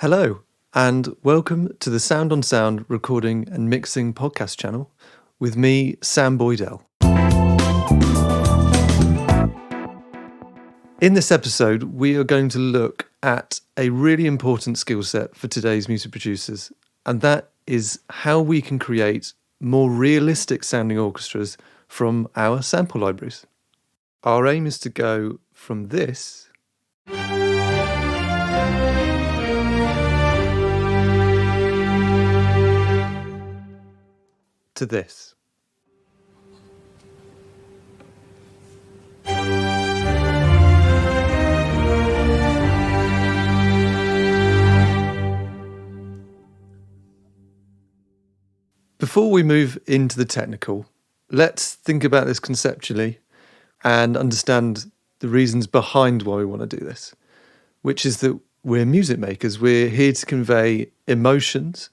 Hello, and welcome to the Sound on Sound recording and mixing podcast channel with me, Sam Boydell. In this episode, we are going to look at a really important skill set for today's music producers, and that is how we can create more realistic sounding orchestras from our sample libraries. Our aim is to go from this to this. Before we move into the technical, let's think about this conceptually and understand the reasons behind why we want to do this, which is that we're music makers. We're here to convey emotions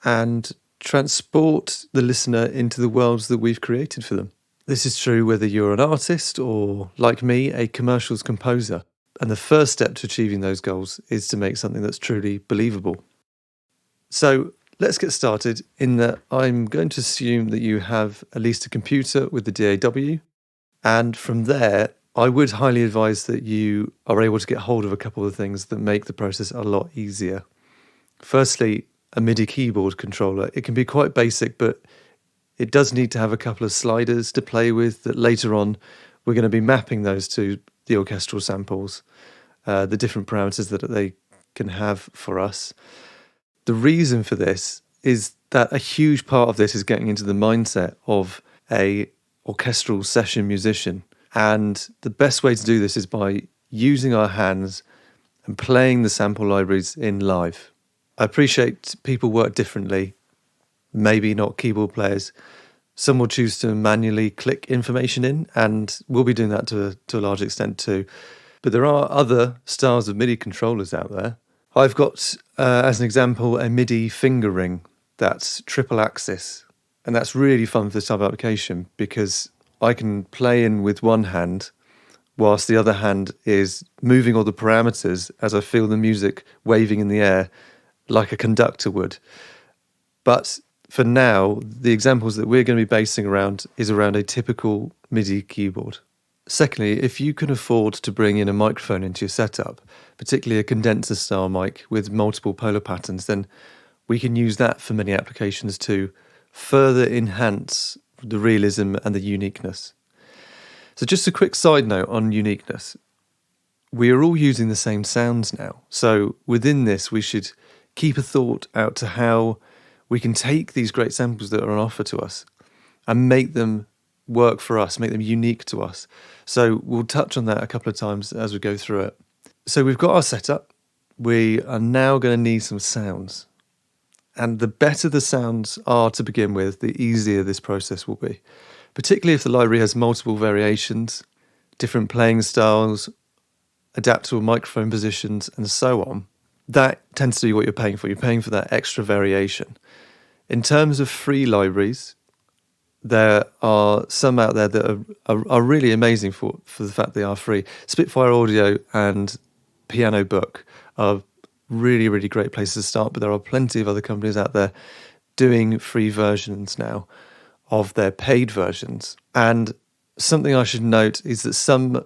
and transport the listener into the worlds that we've created for them. This is true whether you're an artist or, like me, a commercials composer. And the first step to achieving those goals is to make something that's truly believable. So let's get started in that I'm going to assume that you have at least a computer with the DAW. And from there, I would highly advise that you are able to get hold of a couple of things that make the process a lot easier. Firstly, a MIDI keyboard controller. It can be quite basic, but it does need to have a couple of sliders to play with that later on we're going to be mapping those to the orchestral samples, the different parameters that they can have for us. The reason for this is that a huge part of this is getting into the mindset of a orchestral session musician. And the best way to do this is by using our hands and playing the sample libraries in live. I appreciate people work differently, maybe not keyboard players. Some will choose to manually click information in, and we'll be doing that to a large extent too. But there are other styles of MIDI controllers out there. I've got, as an example, a MIDI finger ring that's triple axis, and that's really fun for this type of application because I can play in with one hand whilst the other hand is moving all the parameters as I feel the music waving in the air like a conductor would. But for now, the examples that we're going to be basing around is around a typical MIDI keyboard. Secondly, if you can afford to bring in a microphone into your setup, particularly a condenser style mic with multiple polar patterns, then we can use that for many applications to further enhance the realism and the uniqueness. So just a quick side note on uniqueness. We are all using the same sounds now. So within this, we should keep a thought out to how we can take these great samples that are on offer to us and make them work for us, make them unique to us. So we'll touch on that a couple of times as we go through it. So we've got our setup. We are now going to need some sounds. And the better the sounds are to begin with, the easier this process will be. Particularly if the library has multiple variations, different playing styles, adaptable microphone positions, and so on. That tends to be what you're paying for. You're paying for that extra variation. In terms of free libraries, there are some out there that are really amazing for the fact they are free. Spitfire Audio and Piano Book are really, really great places to start, but there are plenty of other companies out there doing free versions now of their paid versions. And something I should note is that some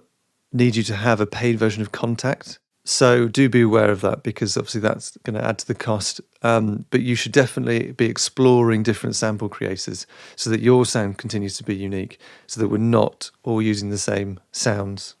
need you to have a paid version of Contact. So do be aware of that because obviously that's going to add to the cost. But you should definitely be exploring different sample creators so that your sound continues to be unique, so that we're not all using the same sounds.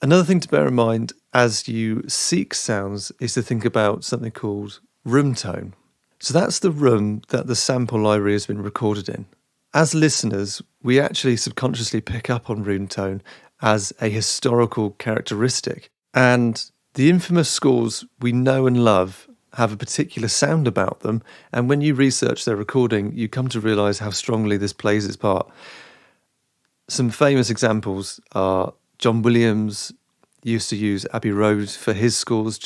Another thing to bear in mind as you seek sounds is to think about something called room tone. So that's the room that the sample library has been recorded in. As listeners, we actually subconsciously pick up on room tone as a historical characteristic. And the infamous scores we know and love have a particular sound about them. And when you research their recording, you come to realise how strongly this plays its part. Some famous examples are John Williams used to use Abbey Road for his scores.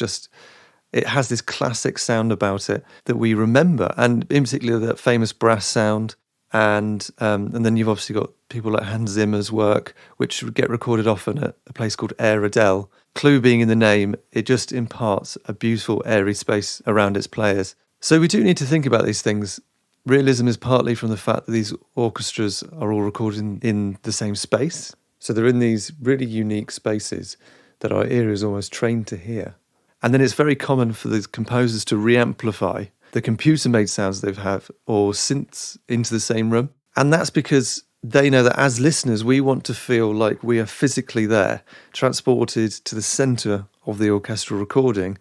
It has this classic sound about it that we remember. And in particular, that famous brass sound. And then you've obviously got people like Hans Zimmer's work, which would get recorded often at a place called Adele. Clue being in the name, it just imparts a beautiful airy space around its players. So we do need to think about these things. Realism is partly from the fact that these orchestras are all recorded in the same space. So they're in these really unique spaces that our ear is almost trained to hear. And then it's very common for the composers to re-amplify the computer-made sounds they've had or synths into the same room. And that's because they know that as listeners, we want to feel like we are physically there, transported to the centre of the orchestral recording.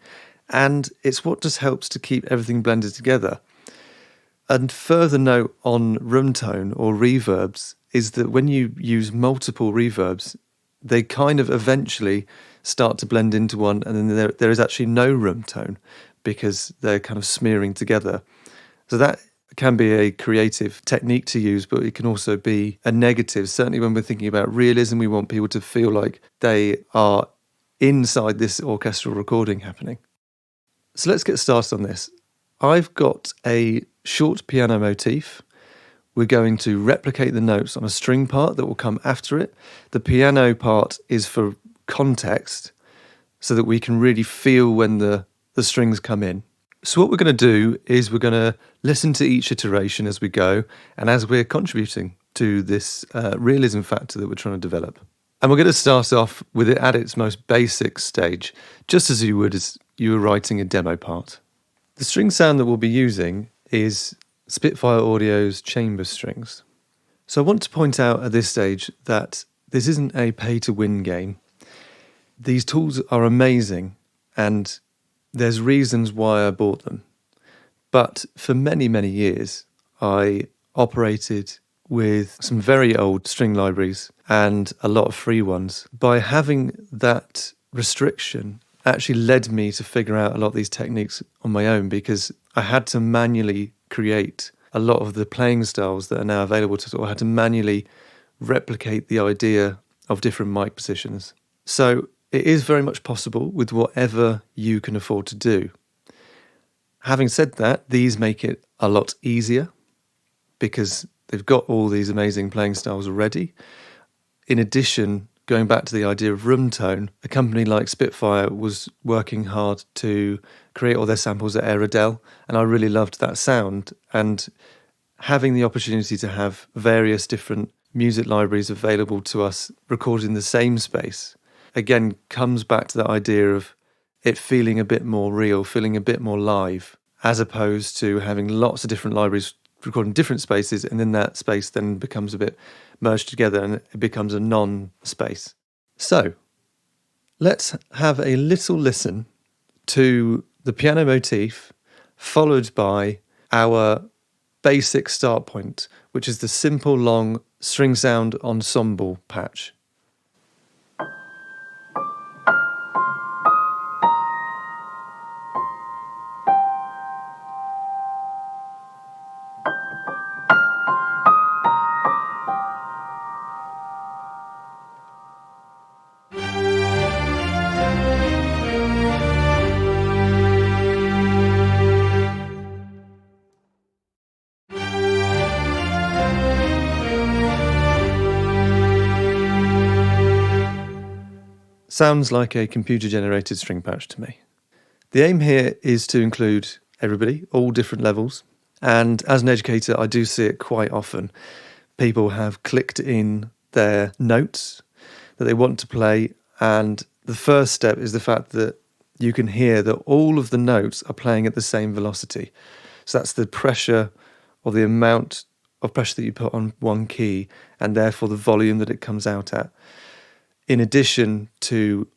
And it's what just helps to keep everything blended together. And further note on room tone or reverbs is that when you use multiple reverbs, they kind of eventually start to blend into one, and then there is actually no room tone because they're kind of smearing together. So that can be a creative technique to use, but it can also be a negative. Certainly when we're thinking about realism, we want people to feel like they are inside this orchestral recording happening. So let's get started on this. I've got a short piano motif. We're going to replicate the notes on a string part that will come after it. The piano part is for context so that we can really feel when the strings come in. So what we're going to do is we're going to listen to each iteration as we go and as we're contributing to this realism factor that we're trying to develop. And we're going to start off with it at its most basic stage, just as you would as you were writing a demo part. The string sound that we'll be using is Spitfire Audio's chamber strings. So I want to point out at this stage that this isn't a pay-to-win game. These tools are amazing and there's reasons why I bought them. But for many, many years, I operated with some very old string libraries and a lot of free ones. By having that restriction actually led me to figure out a lot of these techniques on my own because I had to manually create a lot of the playing styles that are now available to us, or I had to manually replicate the idea of different mic positions. So it is very much possible with whatever you can afford to do. Having said that, these make it a lot easier because they've got all these amazing playing styles already. In addition, going back to the idea of room tone, a company like Spitfire was working hard to create all their samples at Adele, and I really loved that sound. And having the opportunity to have various different music libraries available to us recorded in the same space, again, comes back to the idea of it feeling a bit more real, feeling a bit more live, as opposed to having lots of different libraries recording different spaces, and then that space then becomes a bit merged together and it becomes a non-space. So let's have a little listen to the piano motif followed by our basic start point, which is the simple long string sound ensemble patch. Sounds like a computer-generated string patch to me. The aim here is to include everybody, all different levels, and as an educator I do see it quite often. People have clicked in their notes that they want to play, and the first step is the fact that you can hear that all of the notes are playing at the same velocity. So that's the pressure or the amount of pressure that you put on one key and therefore the volume that it comes out at. In addition to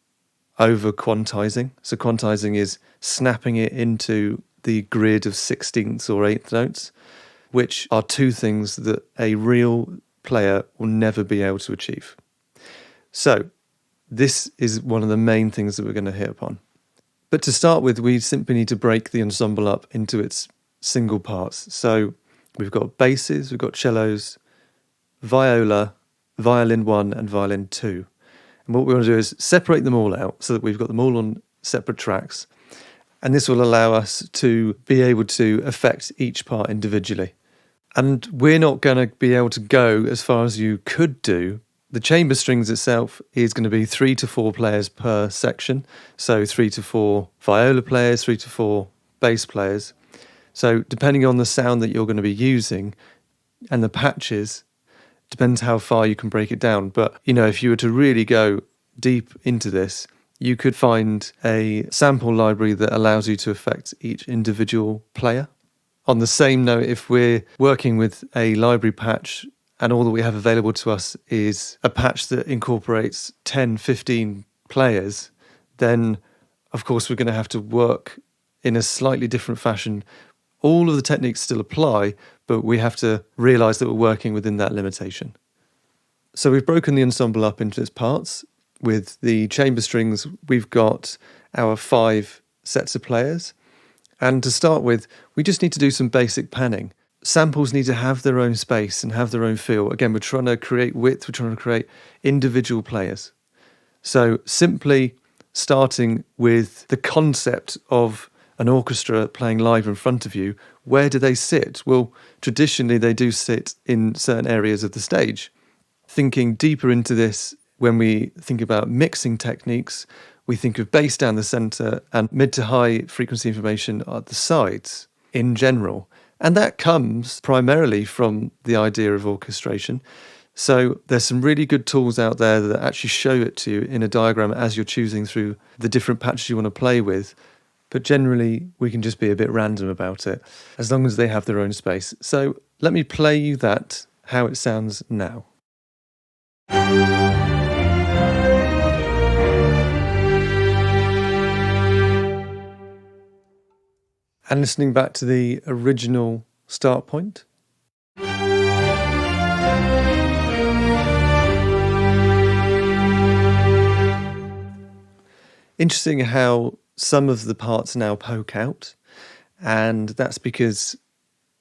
over-quantizing. So quantizing is snapping it into the grid of 16ths or 8th notes, which are two things that a real player will never be able to achieve. So this is one of the main things that we're going to hit upon. But to start with, we simply need to break the ensemble up into its single parts. So we've got basses, we've got cellos, viola, violin 1 and violin 2. And what we want to do is separate them all out so that we've got them all on separate tracks. And this will allow us to be able to affect each part individually. And we're not going to be able to go as far as you could do. The chamber strings itself is going to be 3 to 4 players per section. So 3 to 4 viola players, 3 to 4 bass players. So depending on the sound that you're going to be using and the patches, depends how far you can break it down. But, if you were to really go deep into this, you could find a sample library that allows you to affect each individual player. On the same note, if we're working with a library patch and all that we have available to us is a patch that incorporates 10, 15 players, then of course we're going to have to work in a slightly different fashion. All of the techniques still apply, but we have to realise that we're working within that limitation. So we've broken the ensemble up into its parts. With the chamber strings, we've got our 5 sets of players. And to start with, we just need to do some basic panning. Samples need to have their own space and have their own feel. Again, we're trying to create width, we're trying to create individual players. So simply starting with the concept of an orchestra playing live in front of you, where do they sit? Well, traditionally they do sit in certain areas of the stage. Thinking deeper into this, when we think about mixing techniques, we think of bass down the centre and mid to high frequency information at the sides in general. And that comes primarily from the idea of orchestration. So there's some really good tools out there that actually show it to you in a diagram as you're choosing through the different patches you want to play with. But generally, we can just be a bit random about it, as long as they have their own space. So let me play you that, how it sounds now. And listening back to the original start point. Interesting how some of the parts now poke out, and that's because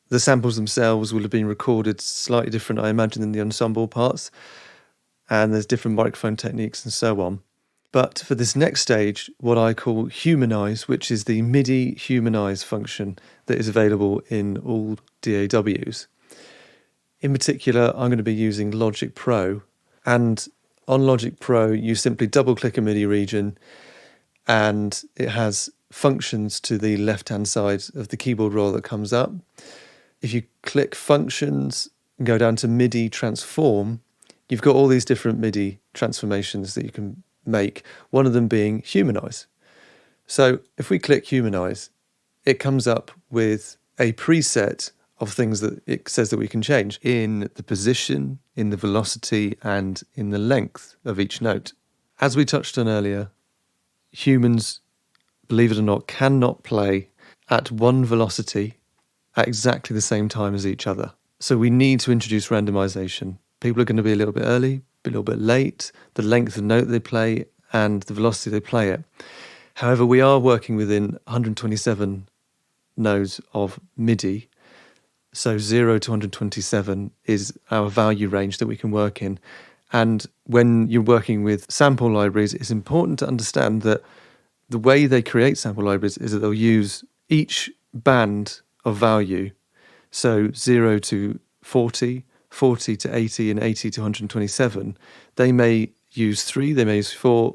the samples themselves will have been recorded slightly different, I imagine, than the ensemble parts, and there's different microphone techniques and so on. But for this next stage, what I call humanize, which is the MIDI humanize function that is available in all DAWs. In particular, I'm going to be using Logic Pro. And on Logic Pro, you simply double-click a MIDI region, and it has functions to the left-hand side of the keyboard roll that comes up. If you click functions and go down to MIDI transform, you've got all these different MIDI transformations that you can make, one of them being humanize. So if we click humanize, it comes up with a preset of things that it says that we can change in the position, in the velocity, and in the length of each note. As we touched on earlier, humans, believe it or not, cannot play at one velocity at exactly the same time as each other. So we need to introduce randomization. People are going to be a little bit early, a little bit late, the length of note they play and the velocity they play it. However, we are working within 127 nodes of MIDI. So 0 to 127 is our value range that we can work in. And when you're working with sample libraries, it's important to understand that the way they create sample libraries is that they'll use each band of value. So 0 to 40, 40 to 80, and 80 to 127. They may use 3, they may use 4,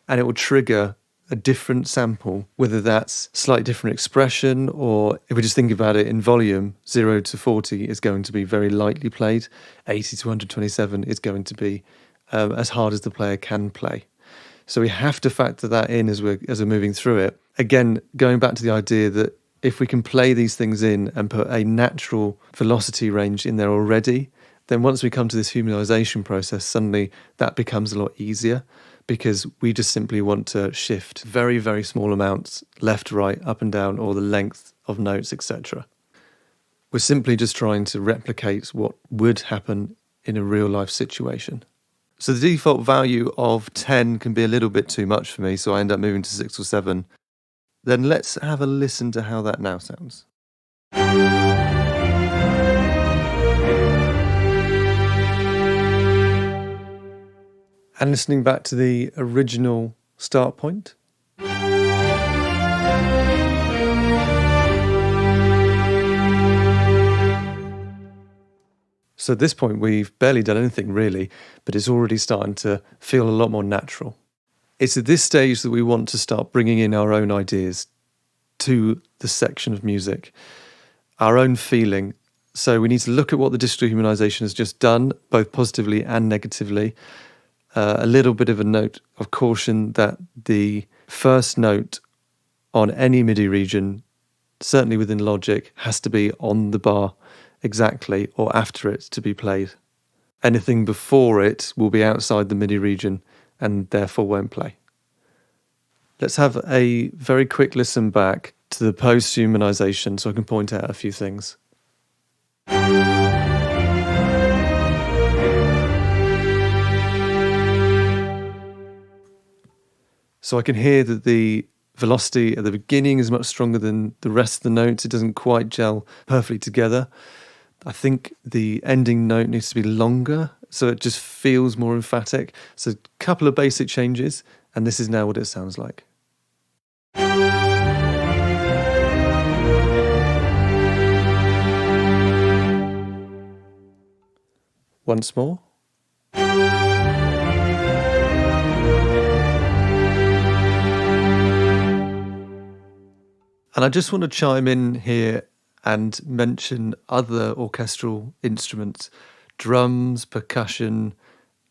and it will trigger a different sample, whether that's slightly different expression, or if we just think about it in volume, 0 to 40 is going to be very lightly played, 80 to 127 is going to be as hard as the player can play. So we have to factor that in as we're moving through it. Again, going back to the idea that if we can play these things in and put a natural velocity range in there already, then once we come to this humanization process, suddenly that becomes a lot easier, because we just simply want to shift very, very small amounts left, right, up and down, or the length of notes, etc. We're simply just trying to replicate what would happen in a real life situation. So the default value of 10 can be a little bit too much for me, so I end up moving to 6 or 7. Then let's have a listen to how that now sounds. And listening back to the original start point. So at this point, we've barely done anything really, but it's already starting to feel a lot more natural. It's at this stage that we want to start bringing in our own ideas to the section of music, our own feeling. So we need to look at what the digital humanization has just done, both positively and negatively. A little bit of a note of caution that the first note on any MIDI region, certainly within Logic, has to be on the bar exactly or after it to be played. Anything before it will be outside the MIDI region and therefore won't play. Let's have a very quick listen back to the post-humanization so I can point out a few things. So I can hear that the velocity at the beginning is much stronger than the rest of the notes. It doesn't quite gel perfectly together. I think the ending note needs to be longer, so it just feels more emphatic. So a couple of basic changes, and this is now what it sounds like. Once more. And I just want to chime in here and mention other orchestral instruments, drums, percussion,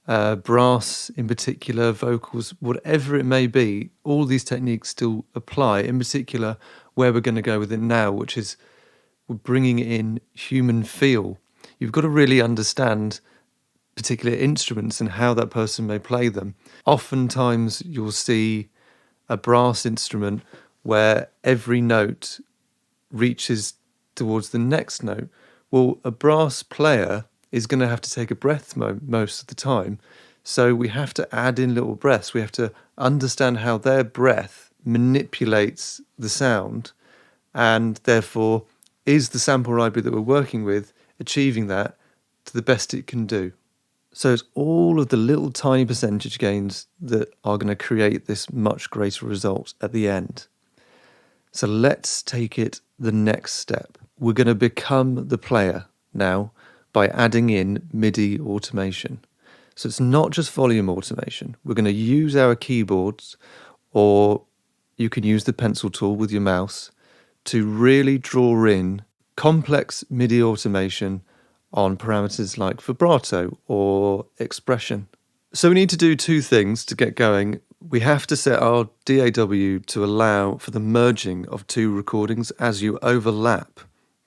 brass in particular, vocals, whatever it may be. All these techniques still apply, in particular where we're going to go with it now, which is we're bringing in human feel. You've got to really understand particular instruments and how that person may play them. Oftentimes you'll see a brass instrument where every note reaches towards the next note. Well, a brass player is going to have to take a breath most of the time. So we have to add in little breaths. We have to understand how their breath manipulates the sound, and therefore is the sample library that we're working with achieving that to the best it can do. So it's all of the little tiny percentage gains that are going to create this much greater result at the end. So let's take it the next step. We're going to become the player now by adding in MIDI automation. So it's not just volume automation. We're going to use our keyboards, or you can use the pencil tool with your mouse to really draw in complex MIDI automation on parameters like vibrato or expression. So we need to do two things to get going. We have to set our DAW to allow for the merging of two recordings as you overlap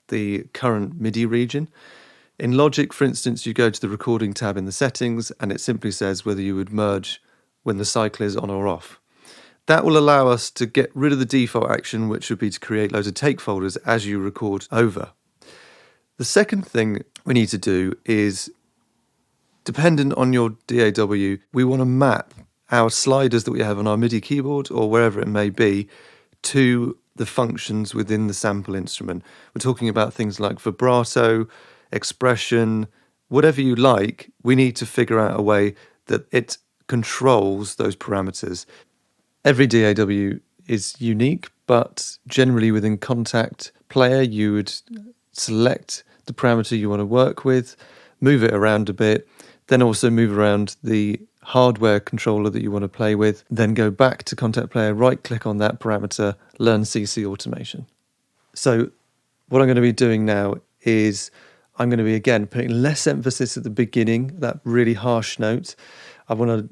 the current MIDI region. In Logic, for instance, you go to the recording tab in the settings and it simply says whether you would merge when the cycle is on or off. That will allow us to get rid of the default action, which would be to create loads of take folders as you record over. The second thing we need to do is, dependent on your DAW, we want to map our sliders that we have on our MIDI keyboard or wherever it may be to the functions within the sample instrument. We're talking about things like vibrato, expression, whatever you like. We need to figure out a way that it controls those parameters. Every DAW is unique, but generally within Contact Player, you would select the parameter you want to work with, move it around a bit, then also move around the hardware controller that you want to play with, then go back to Contact Player, right-click on that parameter, learn CC automation. So what I'm going to be doing now is I'm going to be, again, putting less emphasis at the beginning, that really harsh note. I want to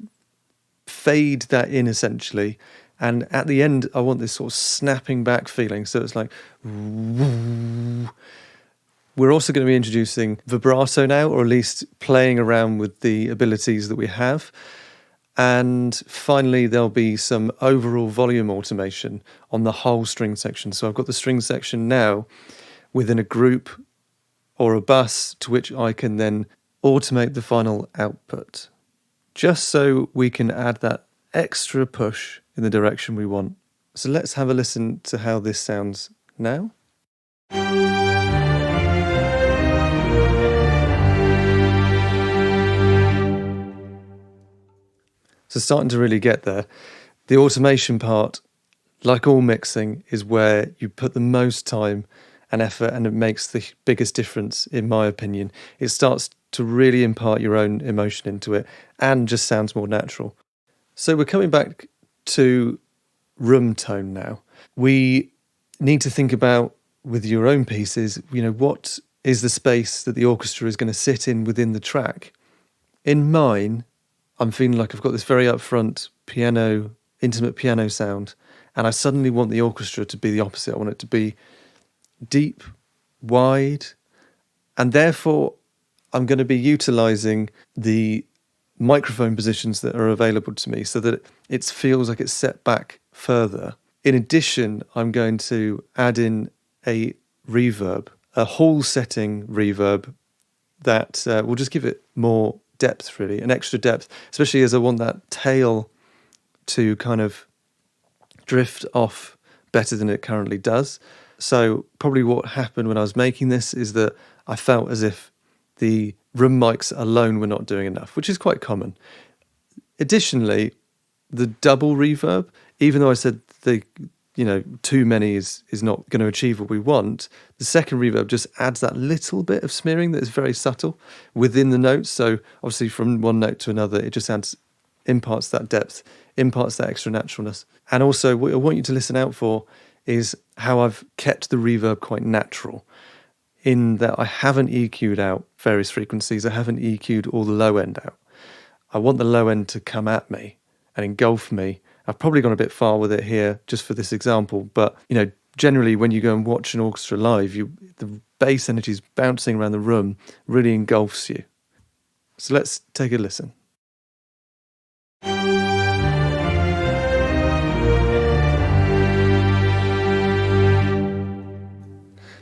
fade that in, essentially. And at the end, I want this sort of snapping back feeling. So it's like... We're also going to be introducing vibrato now, or at least playing around with the abilities that we have. And finally, there'll be some overall volume automation on the whole string section. So I've got the string section now within a group or a bus to which I can then automate the final output, just so we can add that extra push in the direction we want. So let's have a listen to how this sounds now. So starting to really get there. The automation part, like all mixing, is where you put the most time and effort, and it makes the biggest difference, in my opinion. It starts to really impart your own emotion into it and just sounds more natural. So we're coming back to room tone now. We need to think about, with your own pieces, what is the space that the orchestra is going to sit in within the track. In mine, I'm feeling like I've got this very upfront piano, intimate piano sound, and I suddenly want the orchestra to be the opposite. I want it to be deep, wide, and therefore I'm going to be utilising the microphone positions that are available to me so that it feels like it's set back further. In addition, I'm going to add in a reverb, a hall setting reverb that will just give it more depth, really, an extra depth, especially as I want that tail to kind of drift off better than it currently does. So probably what happened when I was making this is that I felt as if the room mics alone were not doing enough, which is quite common. Additionally, the double reverb, even though I said too many is not going to achieve what we want, the second reverb just adds that little bit of smearing that is very subtle within the notes. So obviously from one note to another, it just imparts that depth, imparts that extra naturalness. And also what I want you to listen out for is how I've kept the reverb quite natural, in that I haven't EQ'd out various frequencies. I haven't EQ'd all the low end out. I want the low end to come at me and engulf me. I've probably gone a bit far with it here just for this example, but generally when you go and watch an orchestra live, the bass energy is bouncing around the room, really engulfs you. So let's take a listen.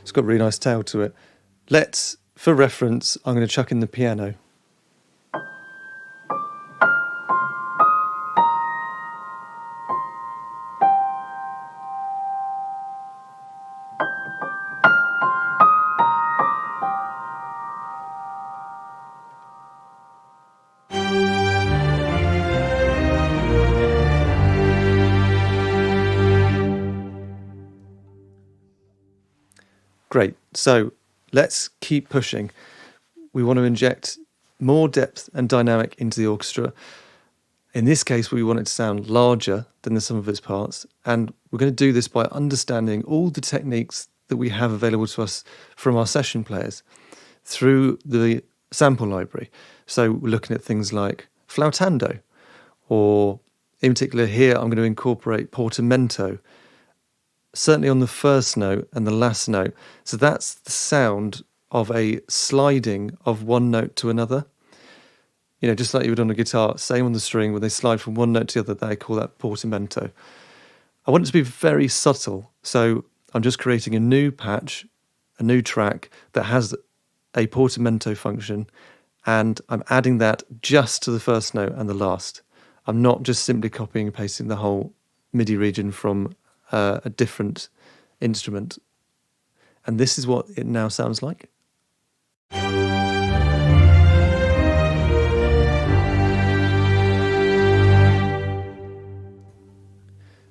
It's got a really nice tail to it. For reference, I'm going to chuck in the piano. Great. So let's keep pushing. We want to inject more depth and dynamic into the orchestra. In this case, we want it to sound larger than the sum of its parts. And we're going to do this by understanding all the techniques that we have available to us from our session players through the sample library. So we're looking at things like flautando, or in particular here, I'm going to incorporate portamento, certainly on the first note and the last note. So that's the sound of a sliding of one note to another. Just like you would on a guitar, same on the string, when they slide from one note to the other, they call that portamento. I want it to be very subtle, so I'm just creating a new patch, a new track that has a portamento function, and I'm adding that just to the first note and the last. I'm not just simply copying and pasting the whole MIDI region from a different instrument. And this is what it now sounds like.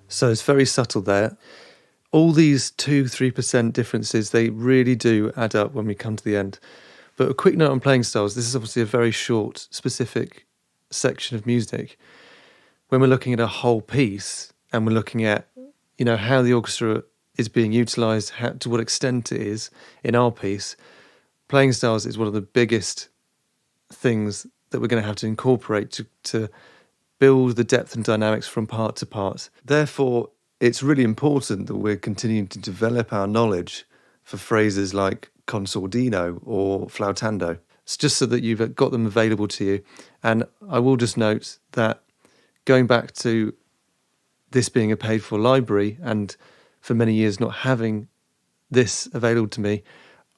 So it's very subtle there. All these 2-3% differences, they really do add up when we come to the end. But a quick note on playing styles. This is obviously a very short, specific section of music. When we're looking at a whole piece and we're looking at how the orchestra is being utilised, to what extent it is in our piece, playing styles is one of the biggest things that we're going to have to incorporate to build the depth and dynamics from part to part. Therefore, it's really important that we're continuing to develop our knowledge for phrases like con sordino or flautando. It's just so that you've got them available to you. And I will just note that going back to this being a paid-for library and for many years not having this available to me,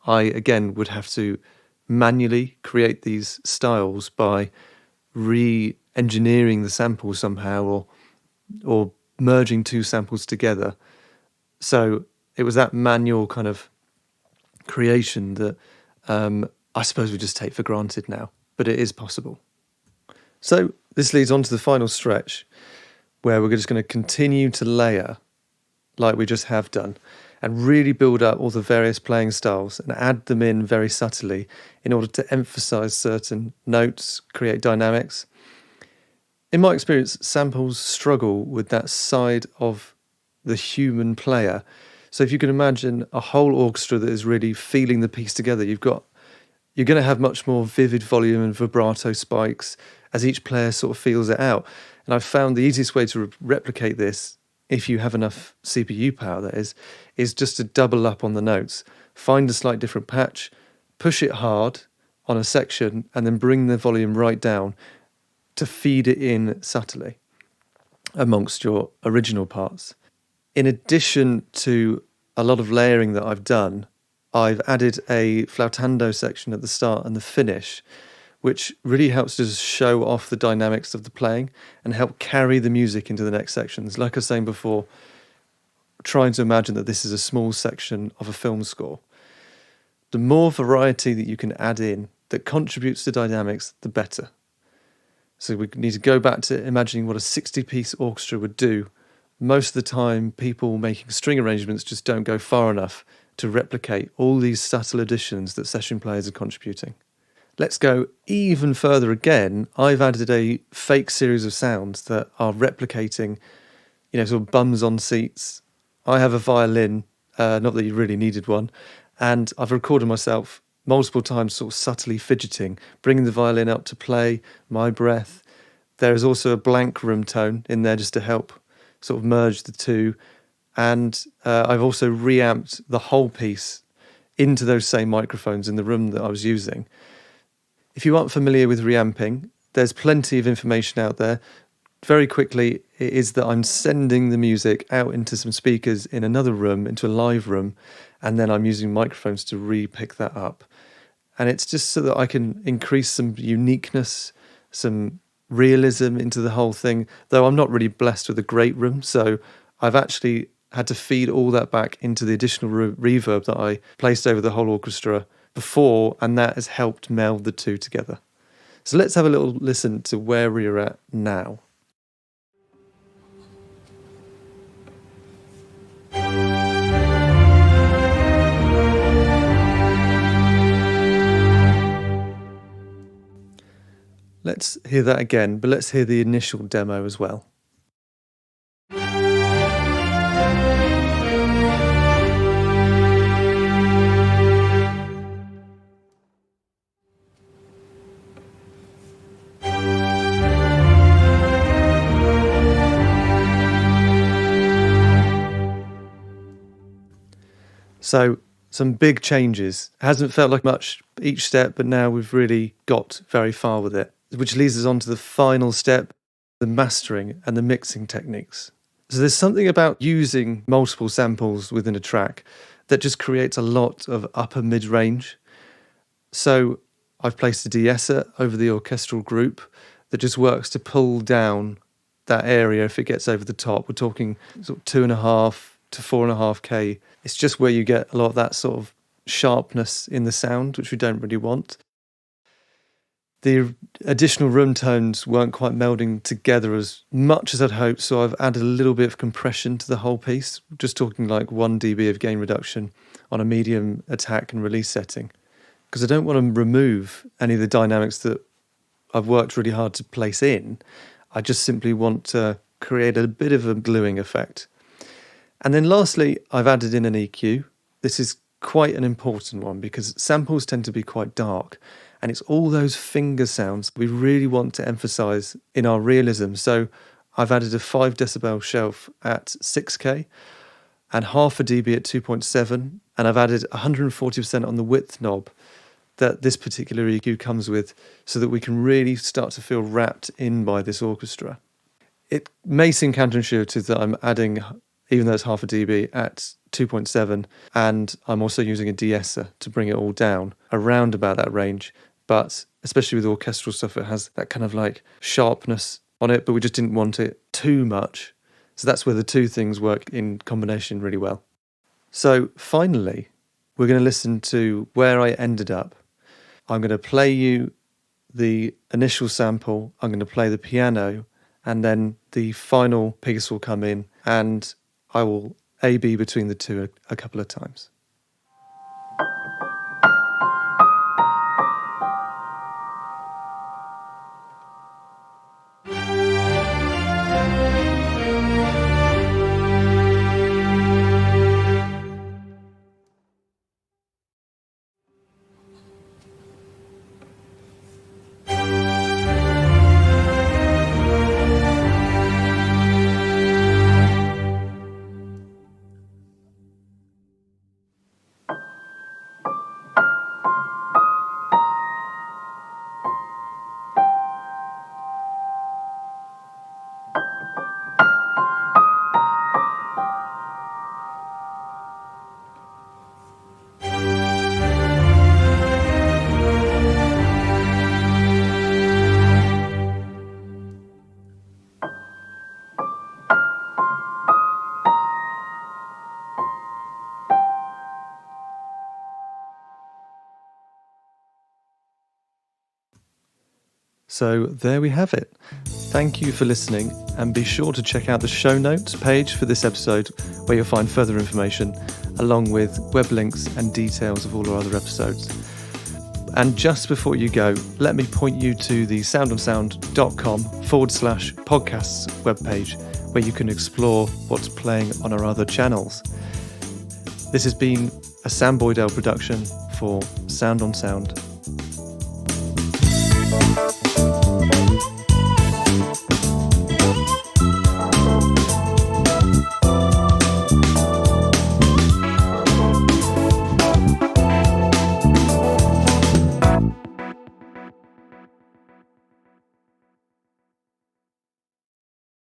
I, again, would have to manually create these styles by re-engineering the sample somehow or merging two samples together. So it was that manual kind of creation that I suppose we just take for granted now, but it is possible. So this leads on to the final stretch, where we're just going to continue to layer like we just have done, and really build up all the various playing styles and add them in very subtly in order to emphasize certain notes, create dynamics. In my experience, samples struggle with that side of the human player. So if you can imagine a whole orchestra that is really feeling the piece together, you're going to have much more vivid volume and vibrato spikes as each player sort of feels it out. And I've found the easiest way to replicate this, if you have enough CPU power, that is just to double up on the notes. Find a slight different patch, push it hard on a section, and then bring the volume right down to feed it in subtly amongst your original parts. In addition to a lot of layering that I've done, I've added a flautando section at the start and the finish, which really helps to just show off the dynamics of the playing and help carry the music into the next sections. Like I was saying before, trying to imagine that this is a small section of a film score. The more variety that you can add in that contributes to dynamics, the better. So we need to go back to imagining what a 60-piece orchestra would do. Most of the time, people making string arrangements just don't go far enough to replicate all these subtle additions that session players are contributing. Let's go even further again. I've added a fake series of sounds that are replicating, sort of bums on seats. I have a violin, not that you really needed one, and I've recorded myself multiple times sort of subtly fidgeting, bringing the violin up to play, my breath. There is also a blank room tone in there just to help sort of merge the two. And I've also reamped the whole piece into those same microphones in the room that I was using. If you aren't familiar with reamping, there's plenty of information out there. Very quickly, it is that I'm sending the music out into some speakers in another room, into a live room, and then I'm using microphones to re-pick that up. And it's just so that I can increase some uniqueness, some realism into the whole thing, though I'm not really blessed with a great room, so I've actually had to feed all that back into the additional reverb that I placed over the whole orchestra before, and that has helped meld the two together. So let's have a little listen to where we're at now. Let's hear that again, but let's hear the initial demo as well. So some big changes. It hasn't felt like much each step, but now we've really got very far with it, which leads us on to the final step, the mastering and the mixing techniques. So there's something about using multiple samples within a track that just creates a lot of upper mid-range. So I've placed a de-esser over the orchestral group that just works to pull down that area if it gets over the top. We're talking sort of 2.5 to 4.5K. It's just where you get a lot of that sort of sharpness in the sound, which we don't really want. The additional room tones weren't quite melding together as much as I'd hoped, so I've added a little bit of compression to the whole piece, just talking like 1 dB of gain reduction on a medium attack and release setting, because I don't want to remove any of the dynamics that I've worked really hard to place in. I just simply want to create a bit of a gluing effect. And then lastly, I've added in an EQ. This is quite an important one because samples tend to be quite dark, and it's all those finger sounds we really want to emphasize in our realism. So I've added a 5 decibel shelf at 6K and half a dB at 2.7, and I've added 140% on the width knob that this particular EQ comes with, so that we can really start to feel wrapped in by this orchestra. It may seem counterintuitive that I'm adding, even though it's half a dB, at 2.7, and I'm also using a de-esser to bring it all down around about that range. But especially with orchestral stuff, it has that kind of like sharpness on it, but we just didn't want it too much. So that's where the two things work in combination really well. So finally, we're going to listen to where I ended up. I'm going to play you the initial sample, I'm going to play the piano, and then the final piece will come in, and I will A-B between the two a couple of times. So there we have it. Thank you for listening, and be sure to check out the show notes page for this episode, where you'll find further information along with web links and details of all our other episodes. And just before you go, let me point you to the soundonsound.com/podcasts webpage, where you can explore what's playing on our other channels. This has been a Sam Boydell production for Sound on Sound.